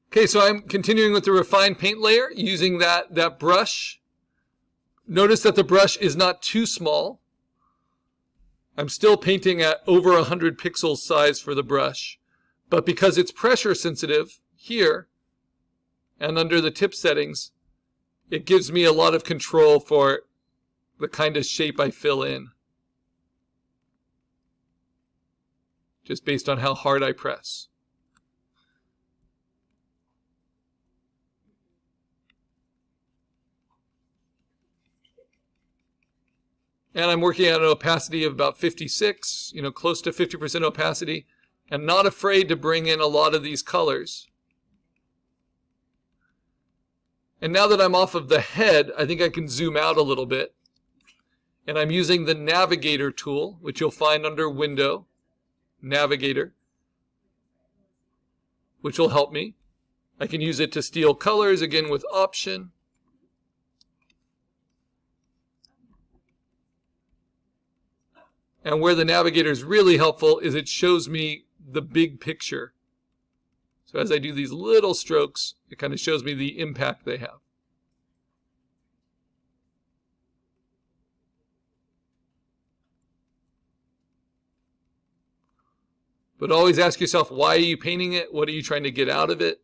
Okay, so I'm continuing with the refined paint layer using that brush. Notice that the brush is not too small. I'm still painting at over 100 pixels size for the brush, but because it's pressure sensitive here and under the tip settings, it gives me a lot of control for the kind of shape I fill in, just based on how hard I press. And I'm working at an opacity of about 56, close to 50% opacity, and not afraid to bring in a lot of these colors. And now that I'm off of the head, I think I can zoom out a little bit. And I'm using the Navigator tool, which you'll find under Window, Navigator, which will help me. I can use it to steal colors, again with Option. And where the Navigator is really helpful is it shows me the big picture. So as I do these little strokes, it kind of shows me the impact they have. But always ask yourself, why are you painting it? What are you trying to get out of it?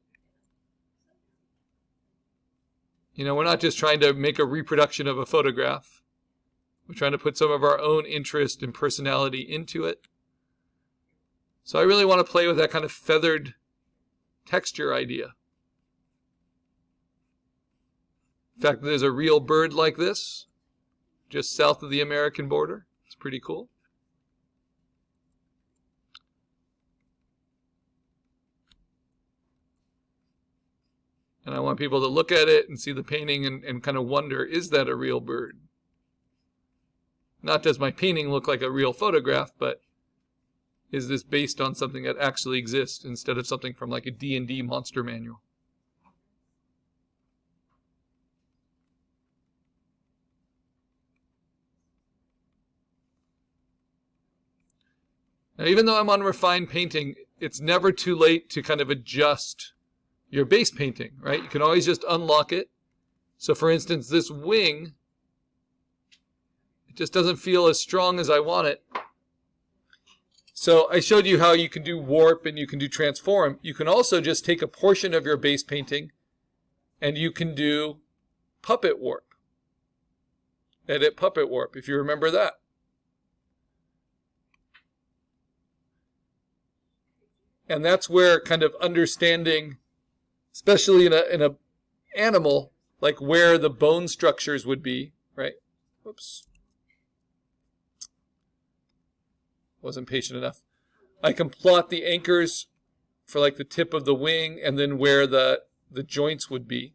We're not just trying to make a reproduction of a photograph. We're trying to put some of our own interest and personality into it. So I really want to play with that kind of feathered texture idea. In fact, there's a real bird like this just south of the American border. It's pretty cool. And I want people to look at it and see the painting and kind of wonder, is that a real bird? Not does my painting look like a real photograph, but is this based on something that actually exists instead of something from like a D&D monster manual? Now, even though I'm on refined painting, it's never too late to kind of adjust your base painting, right? You can always just unlock it. So for instance, this wing, it just doesn't feel as strong as I want it. So I showed you how you can do warp and you can do transform. You can also just take a portion of your base painting and you can do puppet warp. Edit puppet warp, if you remember that. And that's where kind of understanding, especially in a animal, like where the bone structures would be, right? Whoops. Wasn't patient enough. I can plot the anchors for like the tip of the wing and then where the joints would be.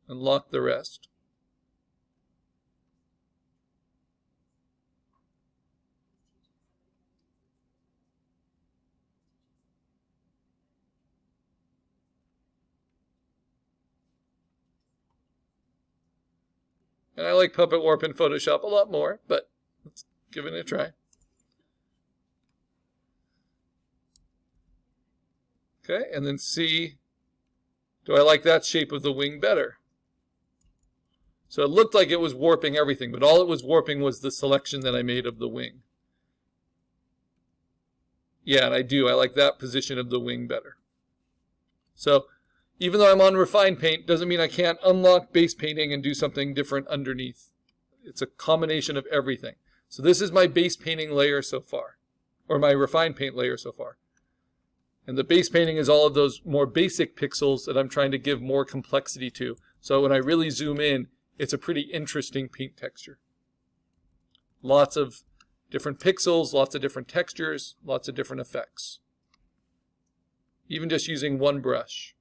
And lock the rest. And I like Puppet Warp in Photoshop a lot more, but let's give it a try. Okay, and then see, do I like that shape of the wing better? So it looked like it was warping everything, but all it was warping was the selection that I made of the wing. Yeah, and I do. I like that position of the wing better. So even though I'm on refined paint, doesn't mean I can't unlock base painting and do something different underneath. It's a combination of everything. So this is my base painting layer so far, or my refined paint layer so far. And the base painting is all of those more basic pixels that I'm trying to give more complexity to. So when I really zoom in, it's a pretty interesting paint texture. Lots of different pixels, lots of different textures, lots of different effects. Even just using one brush.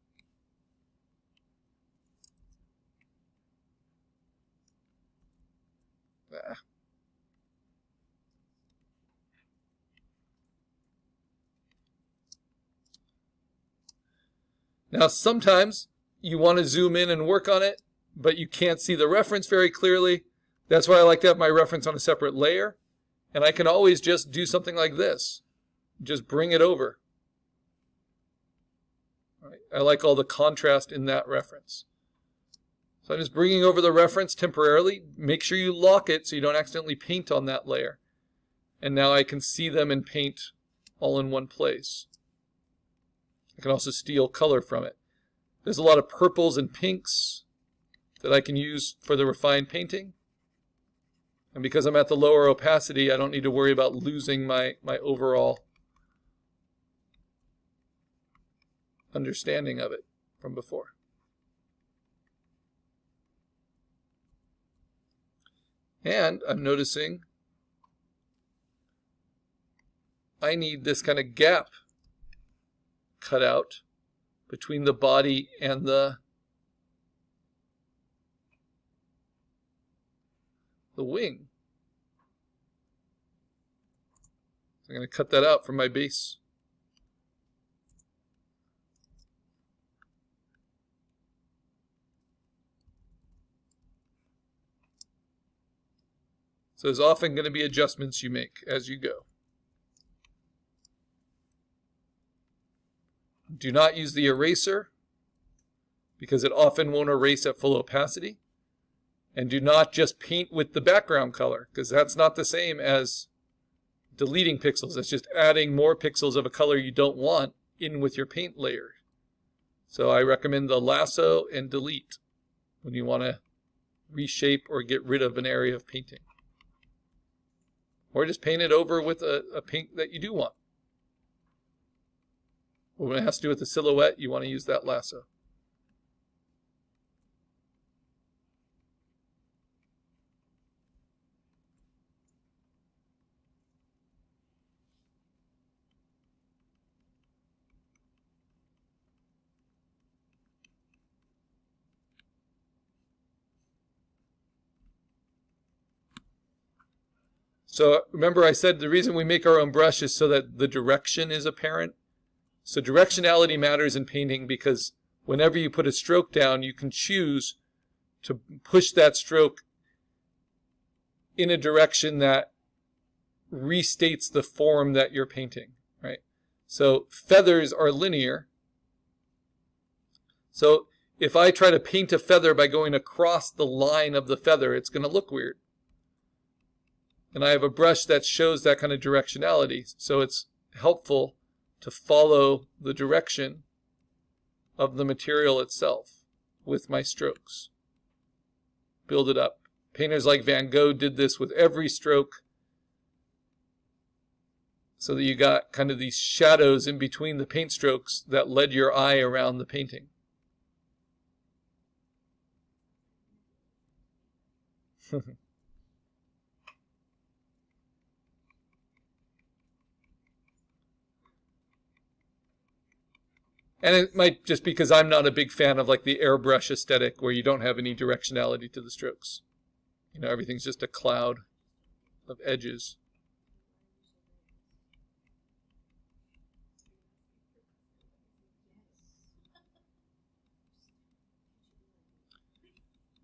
Now sometimes you want to zoom in and work on it, but you can't see the reference very clearly. That's why I like to have my reference on a separate layer. And I can always just do something like this. Just bring it over. Right? I like all the contrast in that reference. So I'm just bringing over the reference temporarily. Make sure you lock it so you don't accidentally paint on that layer. And now I can see them in paint all in one place. I can also steal color from it. There's a lot of purples and pinks that I can use for the refined painting. And because I'm at the lower opacity, I don't need to worry about losing my overall understanding of it from before. And I'm noticing I need this kind of gap cut out between the body and the wing. So I'm going to cut that out from my base. So there's often going to be adjustments you make as you go. Do not use the eraser because it often won't erase at full opacity. And do not just paint with the background color because that's not the same as deleting pixels. That's just adding more pixels of a color you don't want in with your paint layer. So I recommend the lasso and delete when you want to reshape or get rid of an area of painting. Or just paint it over with a paint that you do want. When it has to do with the silhouette, you want to use that lasso. So remember I said the reason we make our own brush is so that the direction is apparent. So directionality matters in painting because whenever you put a stroke down, you can choose to push that stroke in a direction that restates the form that you're painting, right? So feathers are linear. So if I try to paint a feather by going across the line of the feather, it's going to look weird. And I have a brush that shows that kind of directionality. So it's helpful to follow the direction of the material itself with my strokes. Build it up. Painters like Van Gogh did this with every stroke so that you got kind of these shadows in between the paint strokes that led your eye around the painting. And it might just because I'm not a big fan of like the airbrush aesthetic where you don't have any directionality to the strokes. You know, everything's just a cloud of edges.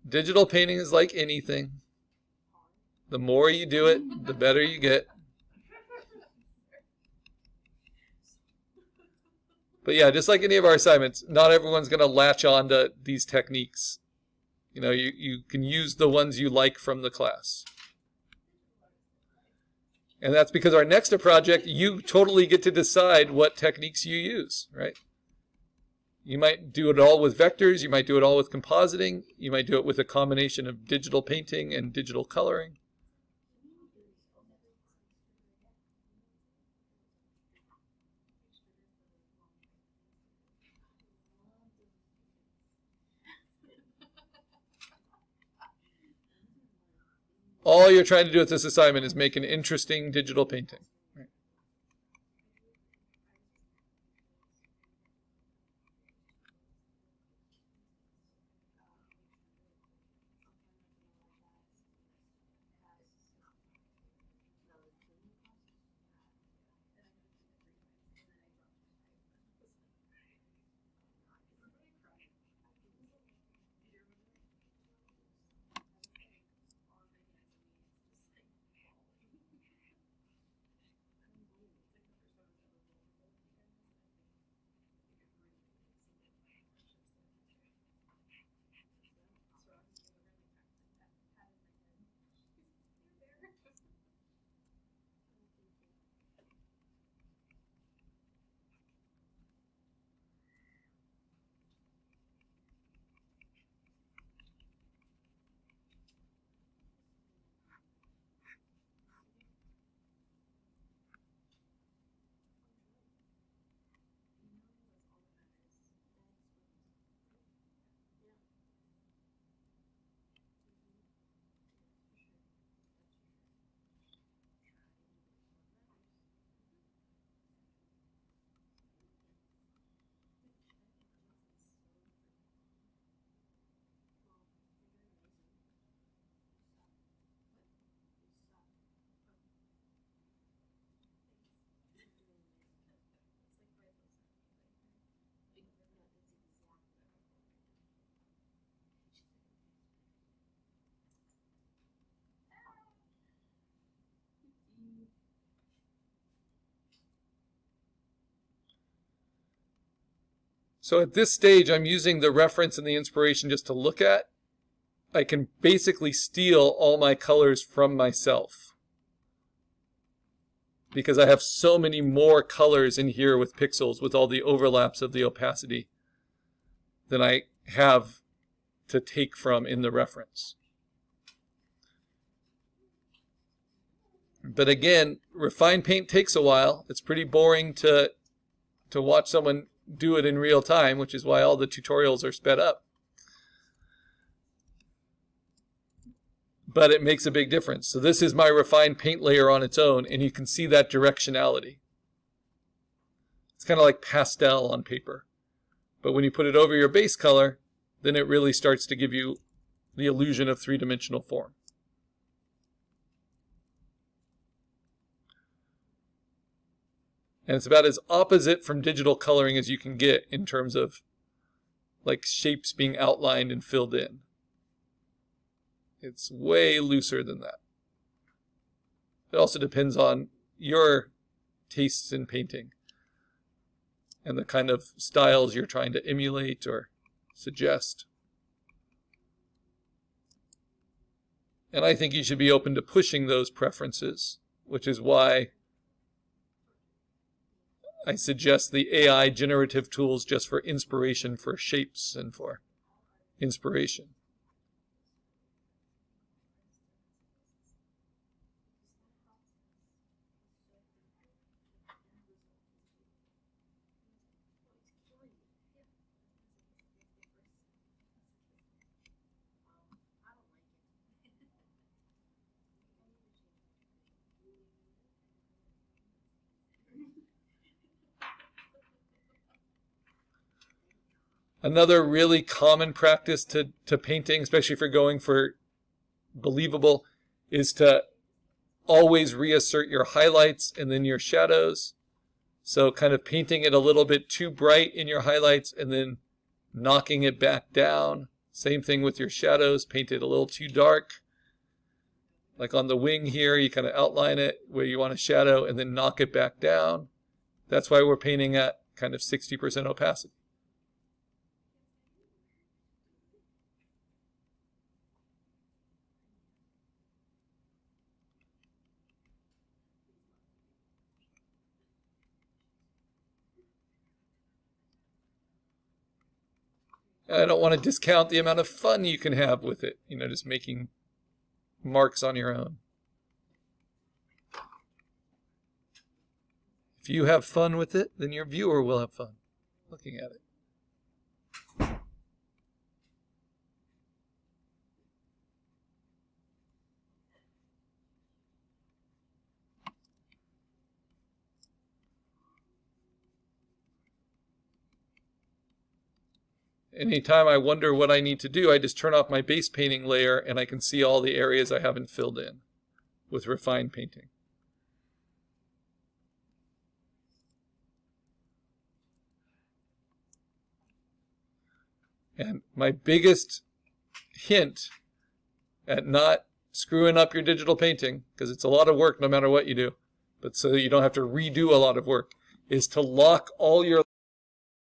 Digital painting is like anything. The more you do it, the better you get. But yeah, just like any of our assignments, not everyone's going to latch on to these techniques. You know, you can use the ones you like from the class. And that's because our next project, you totally get to decide what techniques you use, right? You might do it all with vectors. You might do it all with compositing. You might do it with a combination of digital painting and digital coloring. All you're trying to do with this assignment is make an interesting digital painting. Right? So at this stage, I'm using the reference and the inspiration just to look at. I can basically steal all my colors from myself, because I have so many more colors in here with pixels, with all the overlaps of the opacity, than I have to take from in the reference. But again, refined paint takes a while. It's pretty boring to watch someone do it in real time, which is why all the tutorials are sped up. But it makes a big difference. So this is my refined paint layer on its own, and you can see that directionality. It's kind of like pastel on paper. But when you put it over your base color, then it really starts to give you the illusion of three-dimensional form. And it's about as opposite from digital coloring as you can get in terms of like shapes being outlined and filled in. It's way looser than that. It also depends on your tastes in painting and the kind of styles you're trying to emulate or suggest. And I think you should be open to pushing those preferences, which is why I suggest the AI generative tools just for inspiration, for shapes and for inspiration. Another really common practice to painting, especially if you're going for believable, is to always reassert your highlights and then your shadows. So kind of painting it a little bit too bright in your highlights and then knocking it back down. Same thing with your shadows, paint it a little too dark. Like on the wing here, you kind of outline it where you want a shadow and then knock it back down. That's why we're painting at kind of 60% opacity. I don't want to discount the amount of fun you can have with it, just making marks on your own. If you have fun with it, then your viewer will have fun looking at it. Anytime I wonder what I need to do, I just turn off my base painting layer and I can see all the areas I haven't filled in with refined painting. And my biggest hint at not screwing up your digital painting, because it's a lot of work no matter what you do, but so you don't have to redo a lot of work, is to lock all your